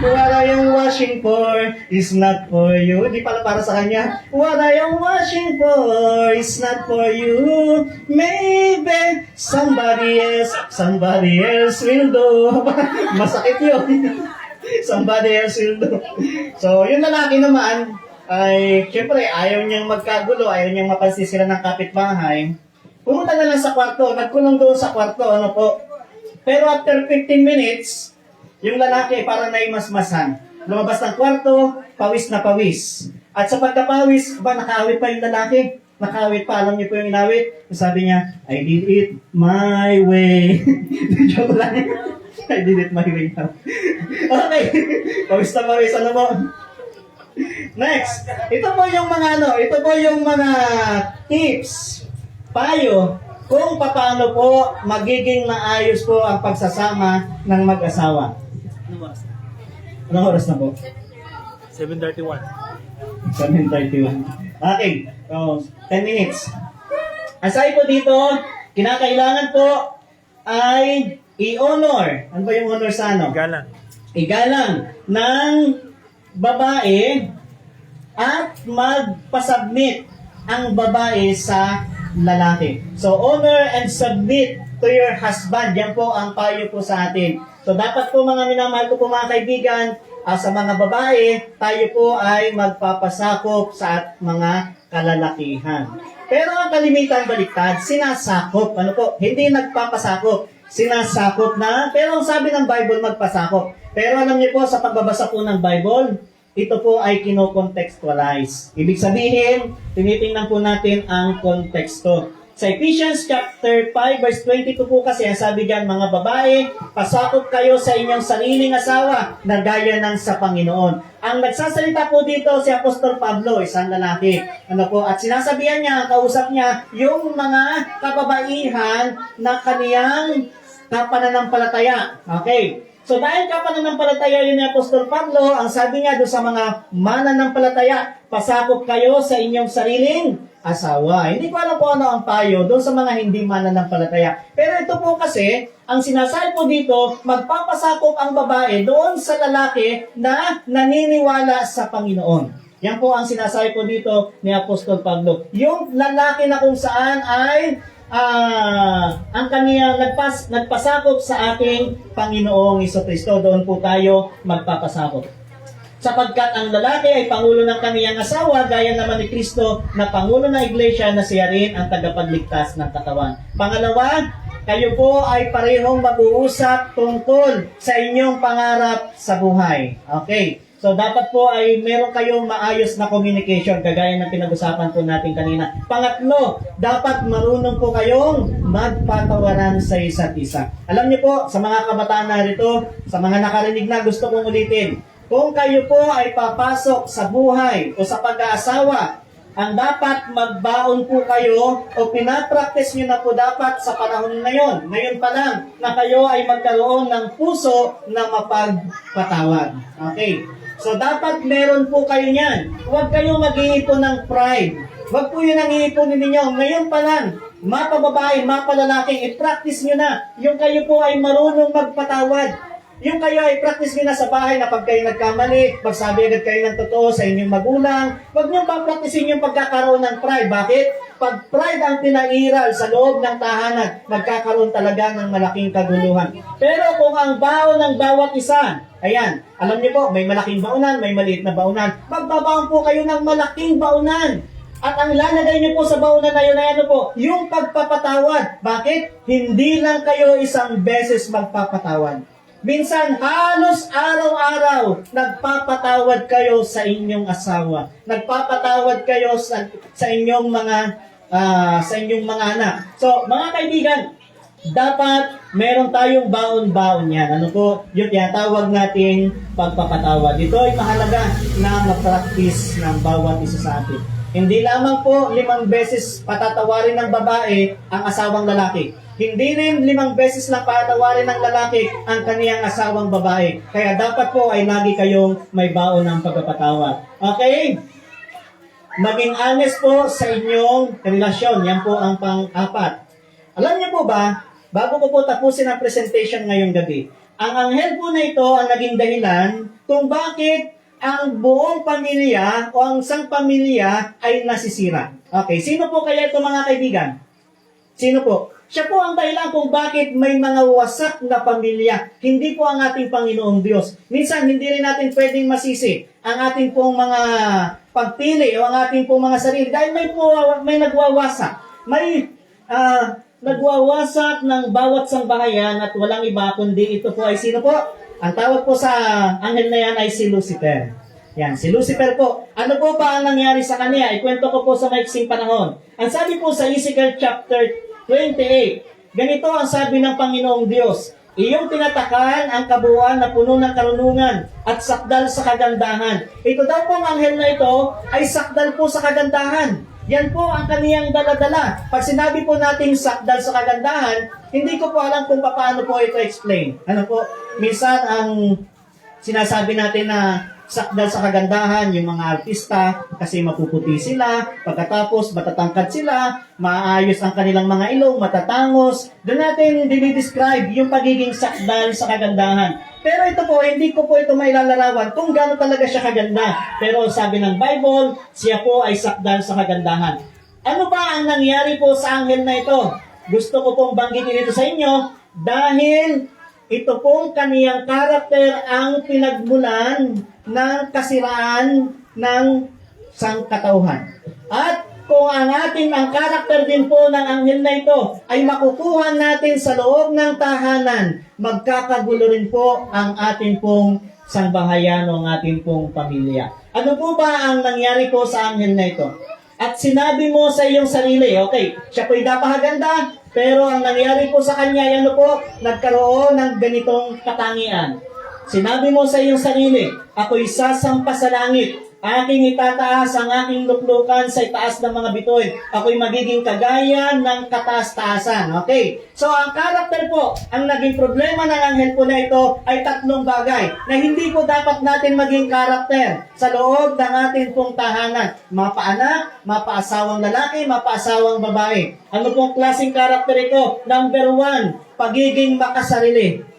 S1: What I am washing for is not for you. Hindi pala para sa kanya. What I am washing for is not for you. Maybe somebody else will do. Masakit yun. Somebody else will do. So, yung lalaki naman, ay, syempre, ayaw niyang magkagulo, ayaw niyang mapansin sila ng kapitbahay. Pumunta na lang sa kwarto, nagkulong doon sa kwarto, Pero after 15 minutes, yung lalaki parang naimasmasan. Lumabas ng kwarto, pawis na pawis. At sa pagkapawis, nakaawit pa yung lalaki. Nakaawit pa, alam niyo po yung inawit? Sabi niya, I did it my way. Joke lang. I did it my way. Okay, pawis na pawis, mo? Next, ito po yung mga tips, payo kung paano po magiging maayos po ang pagsasama ng mag-asawa. Anong oras na po?
S2: 7:31.
S1: 7:31. Okay, so 10 minutes. Aside po dito, kinakailangan po ay i-honor. Ano ba yung honor sa ano?
S2: Galang.
S1: Igalang ng babae at magpasubmit ang babae sa lalaki. So, honor and submit to your husband. Yan po ang payo po sa atin. So, dapat po mga minamahal ko po mga kaibigan, sa mga babae, tayo po ay magpapasakop sa mga kalalakihan. Pero ang kalimitan baliktad, sinasakop. Ano po? Hindi nagpapasakop. Sinasakop na. Pero ang sabi ng Bible, magpasakop. Pero alam niyo po, sa pagbabasa po ng Bible, ito po ay kino-contextualize. Ibig sabihin, tinitingnan po natin ang konteksto. Sa Ephesians chapter 5 verse 22 po kasi, ang sabi diyan, mga babae, pasakop kayo sa inyong sariling asawa na gaya ng sa Panginoon. Ang nagsasalita po dito si Apostol Pablo, isang lalaki. Ano po? At sinasabihan niya, kausap niya, yung mga kababaihan na kaniyang kapananampalataya. Okay. So dahil kapananampalataya yun ni Apostol Pablo, ang sabi niya doon sa mga mananampalataya, pasakop kayo sa inyong sariling asawa. Hindi ko alam kung ano ang payo doon sa mga hindi mananampalataya. Pero ito po kasi, ang sinasabi po dito, magpapasakop ang babae doon sa lalaki na naniniwala sa Panginoon. Yan po ang sinasabi po dito ni Apostol Pablo. Yung lalaki na kung saan ay ang kaniyang nagpasakop sa ating Panginoong Jesucristo, doon po tayo magpapasakop. Sapagkat ang lalaki ay pangulo ng kaniyang asawa, gaya naman ni Kristo na pangulo ng iglesia na siya rin ang tagapagligtas ng katawan. Pangalawa, kayo po ay parehong mag-uusap tungkol sa inyong pangarap sa buhay. Okay. So, dapat po ay meron kayong maayos na communication, kagaya ng pinag-usapan po natin kanina. Pangatlo, dapat marunong po kayong magpatawaran sa isa't isa. Alam niyo po, sa mga kabataan narito, sa mga nakarinig na, gusto kong ulitin, kung kayo po ay papasok sa buhay o sa pag-aasawa, ang dapat magbaon po kayo o pinapractice nyo na po dapat sa panahon na yon. Ngayon pa lang na kayo ay magkaroon ng puso na mapagpatawad. Okay. So, dapat meron po kayo niyan. Huwag kayong mag-iipon ng pride. Huwag po yun ang iipunin ninyo. Ngayon pa lang, mapababae, mapalalaki, i-practice nyo na. Yung kayo po ay marunong magpatawad. Yung kayo ay practice nyo na sa bahay na pag kayo nagkamali, magsabi agad kayo ng totoo sa inyong magulang. Huwag nyo pa-practicein yung pagkakaroon ng pride. Bakit? Pag pride ang pinairal sa loob ng tahanan, magkakaroon talaga ng malaking kaguluhan. Pero kung ang baon ng bawat isa, ayan, alam niyo po, may malaking baunan, may maliit na baunan. Magbabaon po kayo ng malaking baunan. At ang lalagay niyo po sa baunan na yun ay ano po, yung pagpapatawad. Bakit? Hindi lang kayo isang beses magpapatawad. Minsan, halos araw-araw, nagpapatawad kayo sa inyong asawa. Nagpapatawad kayo sa inyong mga anak. So, mga kaibigan, dapat meron tayong baon-baon yan. Ano po? Yung tinatawag nating pagpapatawad. Ito ay mahalaga na ma-practice ng bawat isa sa atin. Hindi lamang po 5 beses patatawarin ng babae ang asawang lalaki. Hindi rin 5 beses lang patatawarin ng lalaki ang kaniyang asawang babae. Kaya dapat po ay lagi kayong may baon ng pagpapatawad. Okay? Maging honest po sa inyong relasyon. Yan po ang pang-apat. Alam niyo po ba, bago ko po tapusin ang presentation ngayong gabi, ang anghel po na ito ang naging dahilan kung bakit ang buong pamilya o ang isang pamilya ay nasisira. Okay, sino po kaya ito mga kaibigan? Sino po? Siya po ang dahilan kung bakit may mga wasak na pamilya. Hindi po ang ating Panginoong Diyos. Minsan, hindi rin natin pwedeng masisi ang ating pong mga pagpili o ang ating pong mga sarili. Dahil may nagwawasak. May nagwawasak ng bawat sambahayan at walang iba kundi ito po ay sino po? Ang tawag po sa anghel na yan ay si Lucifer. Yan, si Lucifer po. Ano po ba ang nangyari sa kanya? Ikwento ko po sa maiksing panahon. Ang sabi po sa Ezekiel chapter 28, ganito ang sabi ng Panginoong Diyos, iyong tinatakan ang kabuuan na puno ng karunungan at sakdal sa kagandahan. Ito daw pong anghel na ito ay sakdal po sa kagandahan. Yan po ang kaniyang daladala. Pag sinabi po natin sakdal sa kagandahan, hindi ko po alam kung paano po ito explain. Ano po, minsan ang sinasabi natin na sakdal sa kagandahan, yung mga artista, kasi mapuputi sila, pagkatapos matatangkad sila, maayos ang kanilang mga ilong, matatangos. Doon natin dinidescribe yung pagiging sakdal sa kagandahan. Pero ito po, hindi ko po ito mailalarawan kung gaano talaga siya kaganda. Pero sabi ng Bible, siya po ay sakdal sa kagandahan. Ano ba ang nangyari po sa anghel na ito? Gusto ko pong banggitin ito sa inyo dahil ito pong kaniyang karakter ang pinagmulan ng kasiraan ng sangkatauhan. At kung ang karakter din po ng anghel na ito ay makukuha natin sa loob ng tahanan, magkakagulo rin po ang ating pong sambahayan o ang ating pong pamilya. Ano po ba ang nangyari po sa anghel na ito? At sinabi mo sa iyong sarili, okay, siya po'y napakaganda, pero ang nangyari po sa kanya, ano po, nagkaroon ng ganitong katangian. Sinabi mo sa iyong sarili, ako'y sasampa sa langit, aking itataas ang aking luklukan sa itaas ng mga bituin. Ako'y magiging kagaya ng kataas-taasan. Okay? So, ang karakter po, ang naging problema ng anghel po na ito ay tatlong bagay na hindi po dapat natin maging karakter sa loob ng ating pong tahanan. Mapaanak, mapaasawang lalaki, mapaasawang babae. Ano pong klaseng karakter ito? Number 1, pagiging makasarili.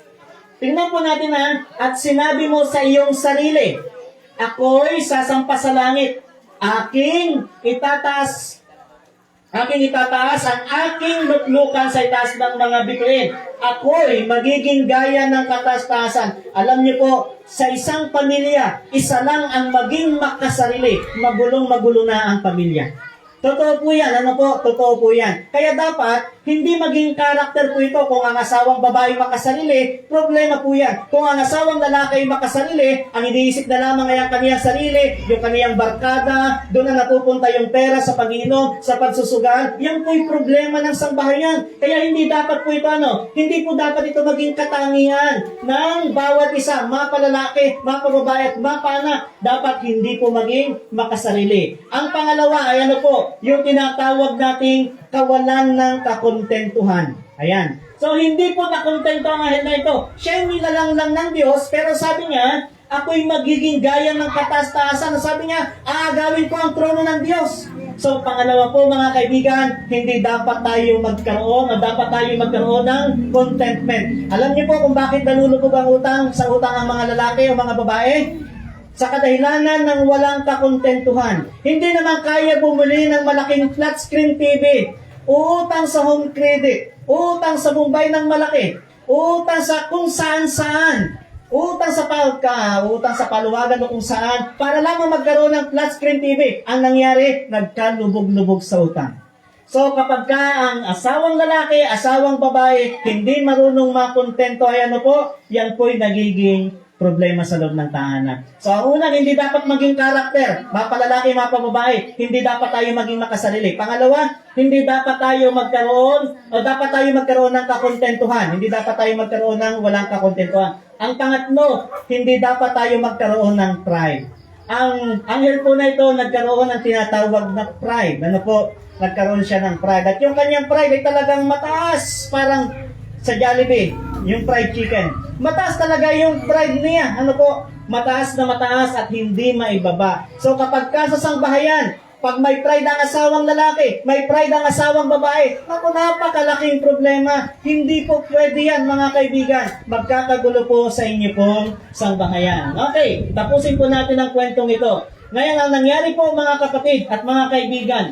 S1: Tingnan po natin at sinabi mo sa iyong sarili, ako'y sasampa sa langit. Aking itataas ang aking luklukan sa itaas ng mga bituin. Ako'y magiging gaya ng kataas-taasan. Alam niyo po, sa isang pamilya, isa lang ang maging makasarili. Magulong-magulo na ang pamilya. Totoo po yan. Ano po? Totoo po yan. Kaya dapat, hindi maging karakter po ito. Kung ang asawang babae makasarili, problema po yan. Kung ang asawang lalaki makasarili, ang iniisip na lamang ay ang kaniyang sarili, yung kaniyang barkada, doon na napupunta yung pera sa pag-inom, sa pagsusugal, yan po'y problema ng sambahayan. Kaya hindi dapat po ito, hindi po dapat ito maging katangian ng bawat isa, mapalalaki, mapababae at mapaanak. Dapat hindi po maging makasarili. Ang pangalawa ay yung tinatawag nating kawalan ng kakontentuhan. Ayan. So, hindi po nakontento ang anghel na ito. Siya'y nilalang lang ng Diyos, pero sabi niya, ako'y magiging gaya ng kataas-taasan. Sabi niya, aagawin ko ang trono ng Diyos. So, pangalawa po mga kaibigan, hindi dapat tayo magkaroon ng contentment. Alam niyo po kung bakit nalulubog ang utang ang mga lalaki o mga babae? Sa kadahilanan ng walang kakontentuhan. Hindi naman kaya bumili ng malaking flat screen TV. Uutang sa home credit. Uutang sa Bombay ng malaki. Uutang sa kung saan-saan. Uutang sa paluwagan o kung saan. Para lamang magkaroon ng flat screen TV. Ang nangyari, nagkalubog-lubog sa utang. So kapag ang asawang lalaki, asawang babae, hindi marunong makontento, yan po'y nagiging problema sa loob ng tahanan. So, ang unang, hindi dapat maging karakter. Mapalalaki, mapababae. Hindi dapat tayo maging makasarili. Pangalawa, hindi dapat tayo dapat tayo magkaroon ng kakontentuhan. Hindi dapat tayo magkaroon ng walang kakontentuhan. Ang pangatlo, hindi dapat tayo magkaroon ng pride. Ang anghel po na ito, nagkaroon ng tinatawag na pride. Nagkaroon siya ng pride. At yung kanyang pride ay talagang mataas. Parang sa Jollibee, yung fried chicken. Mataas talaga yung pride niya. Mataas na mataas at hindi maibaba. So kapag sa sambahayan, pag may pride ang asawang lalaki, may pride ang asawang babae, napakalaking problema. Hindi po pwede yan mga kaibigan. Magkakagulo po sa inyo pong sambahayan. Okay, tapusin po natin ang kwentong ito. Ngayon, ang nangyari po mga kapatid at mga kaibigan,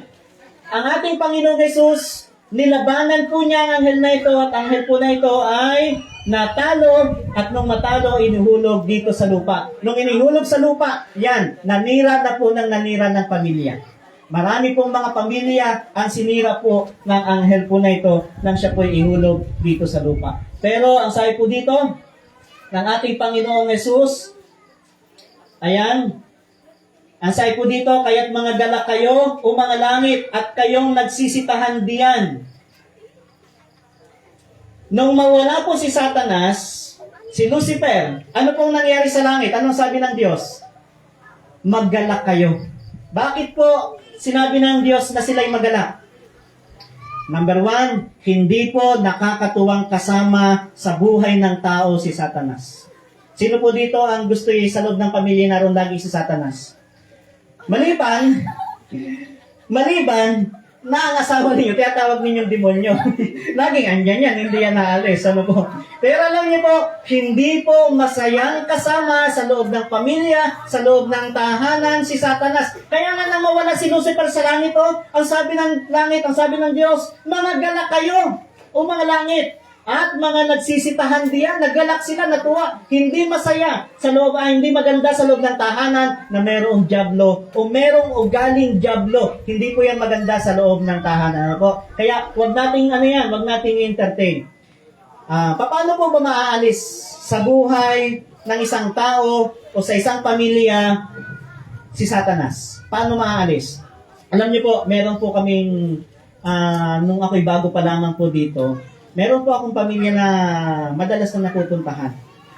S1: ang ating Panginoong Jesus, nilabanan po niya ang anghel na ito at ang anghel po na ito ay natalo at nung matalo, inuhulog dito sa lupa. Nung inihulog sa lupa, nanira ng pamilya. Marami pong mga pamilya ang sinira po ng anghel po na ito nang siya po ihulog dito sa lupa. Pero ang sabi po dito ng ating Panginoong Jesus, ang sabi po dito, kaya't mga galak kayo o mga langit at kayong nagsisitahan diyan. Nung mawala po si Satanas, si Lucifer, ano pong nangyari sa langit? Anong sabi ng Diyos? Maggalak kayo. Bakit po sinabi ng Diyos na sila'y magalak? Number 1, hindi po nakakatuwang kasama sa buhay ng tao si Satanas. Sino po dito ang gusto sa loob ng pamilya naroon lagi si Satanas? Maliban na ang asawa ninyo, tinatawag ninyong demonyo. Laging andyan yan, hindi yan naalis. Ano po? Pero alam niyo po, hindi po masayang kasama sa loob ng pamilya, sa loob ng tahanan si Satanas. Kaya nga nang mawala si Lucifer sa langit, ang sabi ng langit, ang sabi ng Diyos, managalak kayo, o mga langit. At mga nagsisitahan diyan, naggalak sila, natuwa, hindi masaya sa loob, hindi maganda sa loob ng tahanan na merong diablo o merong ugaling diablo. Hindi po yan maganda sa loob ng tahanan. Ano po? Kaya wag nating entertain. Paano po ba maaalis sa buhay ng isang tao o sa isang pamilya si Satanas? Paano maaalis? Alam niyo po, meron po kaming, nung ako'y bago pa lamang po dito, meron po akong pamilya na madalas na napupuntahan.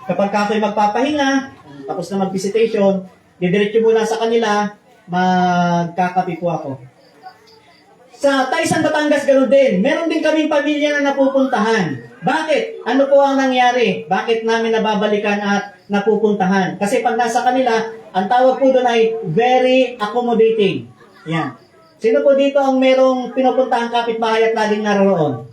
S1: Kapag ako'y magpapahinga, tapos na mag-visitation, didiretso muna sa kanila, magkakape po ako. Sa Taysan, Batangas, ganoon din. Meron din kaming pamilya na napupuntahan. Bakit? Ano po ang nangyari? Bakit namin nababalikan at napupuntahan? Kasi pag nasa kanila, ang tawag po doon ay very accommodating. Yan. Sino po dito ang merong pinupuntahan kapitbahay at laging naroroon?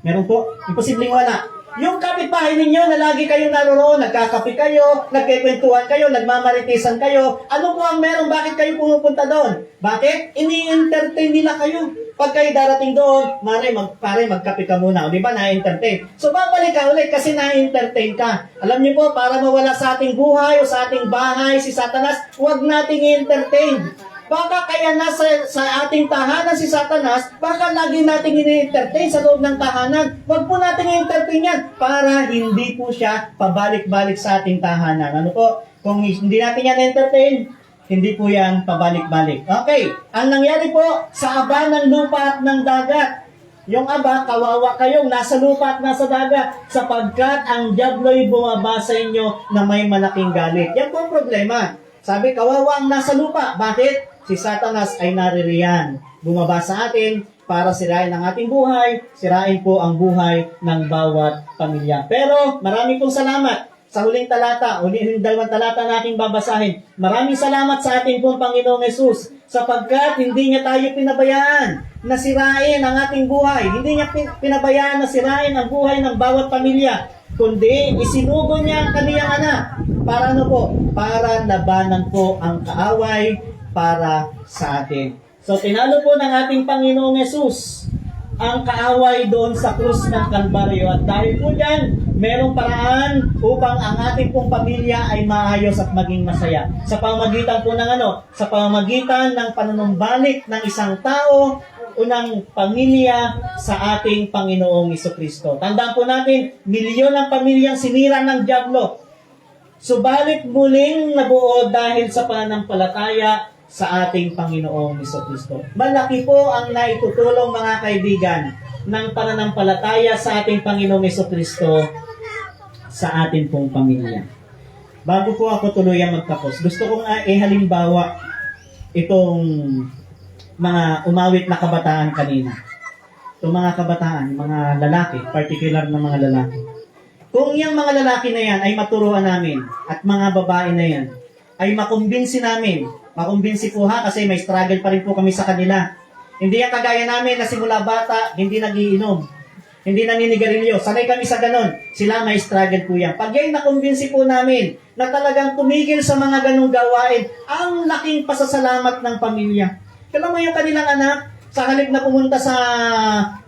S1: Meron po? Imposibleng wala. Yung kapitbahay ninyo na lagi kayong naroroon, nagkakape kayo, nagkikwentuhan kayo, nagmamaritisan kayo, ano po ang meron? Bakit kayo pumupunta doon? Bakit? Ini-entertain nila kayo. Pag kayo darating doon, magkape ka muna. O di ba, na-entertain. So, babalik ka ulit kasi na-entertain ka. Alam niyo po, para mawala sa ating buhay o sa ating bahay si Satanas, huwag nating entertain. Baka kaya nasa sa ating tahanan si Satanas, baka lagi nating ini-entertain sa loob ng tahanan. Huwag po nating i-entertain yan para hindi po siya pabalik-balik sa ating tahanan. Ano po? Kung hindi natin yan entertain, hindi po yan pabalik-balik. Okay, ang nangyari po sa aba ng lupa at ng dagat. Yung aba, kawawa kayong nasa lupa at nasa dagat sapagkat ang diablo'y bumaba sa inyo na may malaking galit. Yan po ang problema. Sabi, kawawa ang nasa lupa. Bakit? Si Satanas ay naririyan. Bumaba sa atin para sirain ang ating buhay, sirain po ang buhay ng bawat pamilya. Pero maraming pong salamat sa huling talata, huling dalawang talata na aking babasahin. Maraming salamat sa ating pong Panginoong Yesus sapagkat hindi niya tayo pinabayaan na sirain ang ating buhay. Hindi niya pinabayaan na sirain ang buhay ng bawat pamilya. Kundi isinugo niya ang kaniyang anak. Para ano po? Para labanan po ang kaaway para sa atin. So, tinalo po ng ating Panginoong Yesus ang kaaway doon sa krus ng Kalbaryo. At dahil po dyan, merong paraan upang ang ating pong pamilya ay maayos at maging masaya. Sa pamamagitan po ng Sa pamamagitan ng panunumbalik ng isang tao o ng pamilya sa ating Panginoong Jesucristo. Tandaan po natin, milyon ang pamilyang sinira ng diablo. Subalit muling nabuo dahil sa pananampalataya sa ating Panginoong Jesucristo. Malaki po ang naitutulong mga kaibigan ng pananampalataya sa ating Panginoong Jesucristo sa ating pong pamilya. Bago po ako tuluyang magtapos, gusto kong ihalimbawa itong mga umawit na kabataan kanina. Itong mga kabataan, mga lalaki, particular na mga lalaki. Kung yung mga lalaki na yan ay maturuan namin at mga babae na yan ay makumbinsi namin, makumbinsi po kasi may struggle pa rin po kami sa kanila. Hindi yan kagaya namin na simula bata, hindi nagiinom, hindi naninigarilyo. Sanay kami sa ganon. Sila may struggle po yan. Pag yan nakumbinsi po namin na talagang tumigil sa mga ganong gawain, ang laking pasasalamat ng pamilya. Kailan mo yung kanilang anak, sa halip na pumunta sa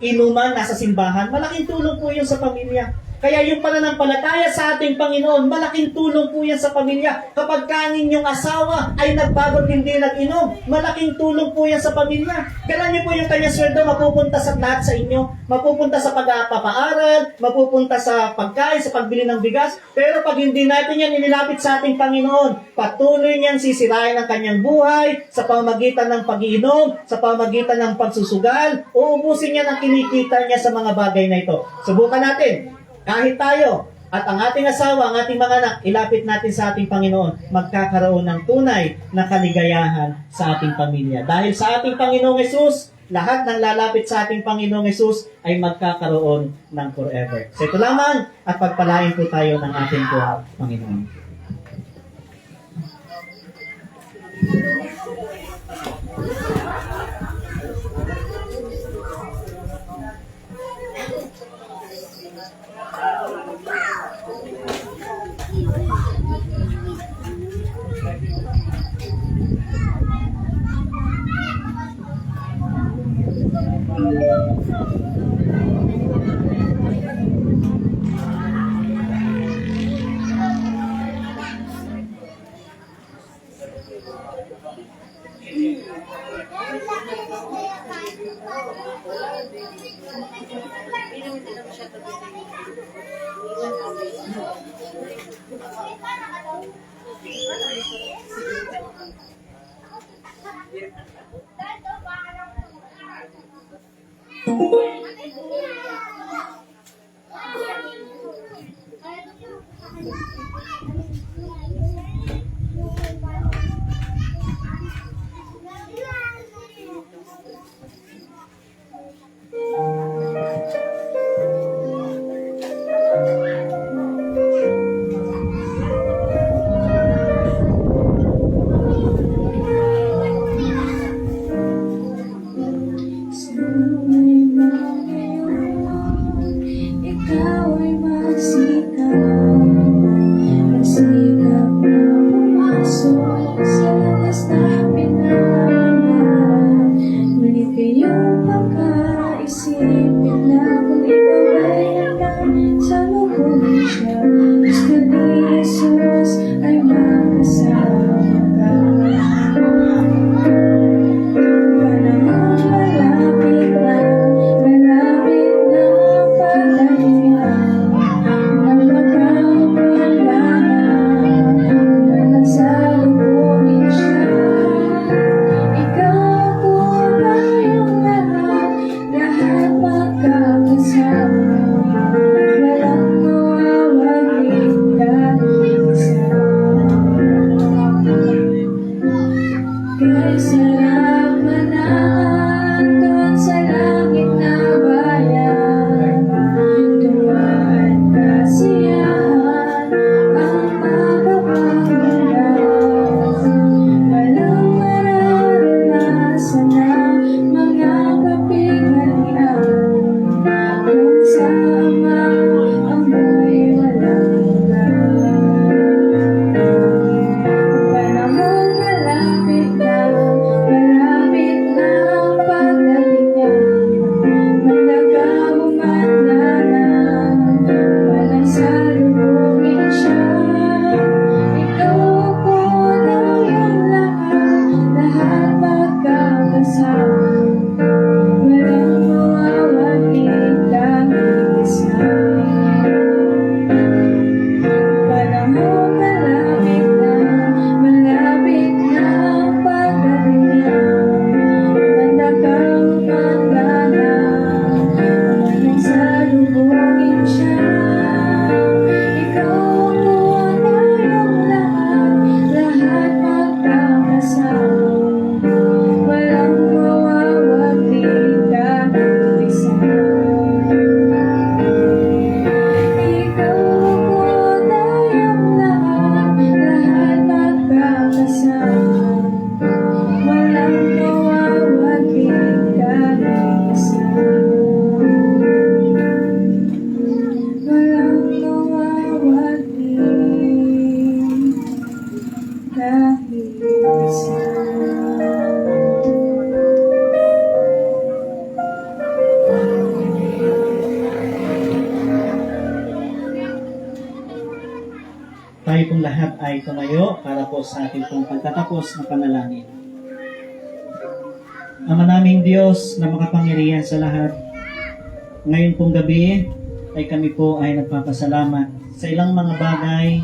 S1: inuman, nasa simbahan, malaking tulong po yun sa pamilya. Kaya yung pananampalataya sa ating Panginoon, malaking tulong po yan sa pamilya. Kapag kanin yung asawa ay nagbago hindi nag-inom, malaking tulong po yan sa pamilya. Kailan niyo po yung kanya sweldo mapupunta sa lahat sa inyo, mapupunta sa pagpapaaral, mapupunta sa pagkain, sa pagbili ng bigas. Pero pag hindi natin yan inilapit sa ating Panginoon, patuloy niyang sisirain ang kanyang buhay sa pamamagitan ng pag-iinom, sa pamamagitan ng pagsusugal, uubusin niya ang kinikita niya sa mga bagay na ito. Subukan natin. Kahit tayo at ang ating asawa, ang ating mga anak, ilapit natin sa ating Panginoon, magkakaroon ng tunay na kaligayahan sa ating pamilya. Dahil sa ating Panginoong Hesus, lahat ng lalapit sa ating Panginoong Hesus ay magkakaroon ng forever. So ito lamang at pagpalain po tayo ng ating Panginoon.
S4: Ikaw ay magsikap na pumasok sa landas na pinangalan. Ngunit kayong pagkaisip na kung ikaw ay hanggang sa loob siya, gusto ni Jesus ay makasama ka. Panahon malapit na pagdating niya. Napakawalangan, nagsalubungin siya. Ikaw ko na yung lahat magkakasama. Walang mawawagin kahit isa. Kay sarap manahon sa langit na bayan, tuwa at kasiyahan ang magpapagulas. Walang mararanasan ng mga kapighalian, kung sama ang buhay walang hanggan. Panahon malapit na ang pagdating niya. Managaw man lang, walang salubungin siya. Ikaw ko na yung lahat magkakasama. Walang mawawagin kahit isa. Panahon malapit na ang pagdating niya. Managaw man lang, walang salubungin siya. Ikaw ko na yung lahat magkakasama. Walang mawawagin kahit isa. Ikaw ko na yung lahat magkakasama. Walang mawawagin kahit isa. Walang mawawagin kahit isa.
S1: Tayo pong lahat ay tumayo para po sa ating pong pagtatapos na panalangin. Ama naming Diyos na makapangyarihan sa lahat, ngayon pong gabi ay kami po ay nagpapasalamat sa ilang mga bagay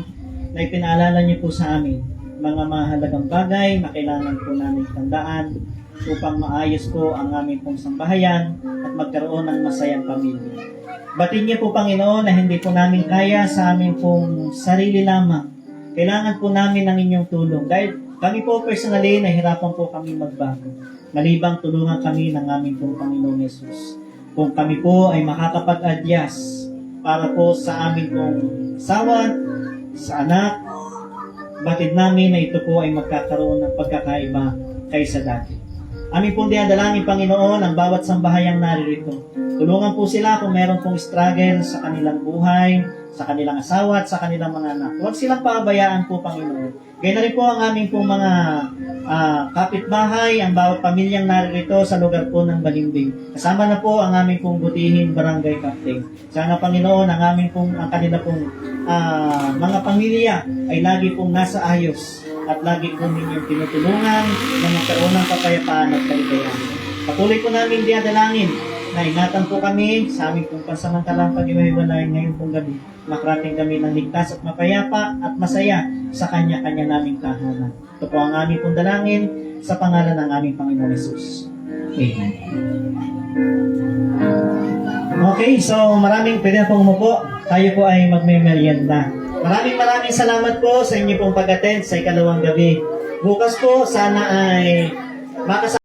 S1: na ipinaalala niyo po sa amin. Mga mahalagang bagay na kailangan po namin tandaan upang maayos po ang aming pong sambahayan at magkaroon ng masayang pamilya. Batid niyo po, Panginoon, na hindi po namin kaya sa amin pong sarili lamang. Kailangan po namin ng inyong tulong. Dahil kami po personally, nahirapan po kami magbago. Malibang tulungan kami ng aming pong Panginoon Jesus. Kung kami po ay makakapag-adyas para po sa amin pong asawa, sa anak, batid namin na ito po ay magkakaroon ng pagkakaiba kaysa dati. Amin pong diadalangin, Panginoon, ang bawat sambahayang naririto. Tulungan po sila kung meron pong struggle sa kanilang buhay, sa kanilang asawa at sa kanilang mga anak. Huwag silang paabayaan po, Panginoon. Gaya na rin po ang aming pong mga kapitbahay, ang bawat pamilyang naririto sa lugar po ng Balimbing. Kasama na po ang aming pong butihin barangay captain. Sana, Panginoon, ang kanila pong mga pamilya ay lagi pong nasa ayos at lagi pong ninyong tinutulungan na magkaroon ng kapayapaan at kaligayahan. Patuloy po namin diadalangin na ingatan po kami sa aming pong pansamantalang pag-iwahiwalay ngayong pong gabi. Makarating kami ng ligtas at mapayapa at masaya sa kanya-kanya naming tahanan. Ito po ang aming pong dalangin sa pangalan ng aming Panginoon Jesus. Amen. Okay, so pwede na pong umupo. Tayo po ay magme-merienda. Maraming salamat po sa inyo pong pag-attend sa ikalawang gabi. Bukas po, sana ay makasama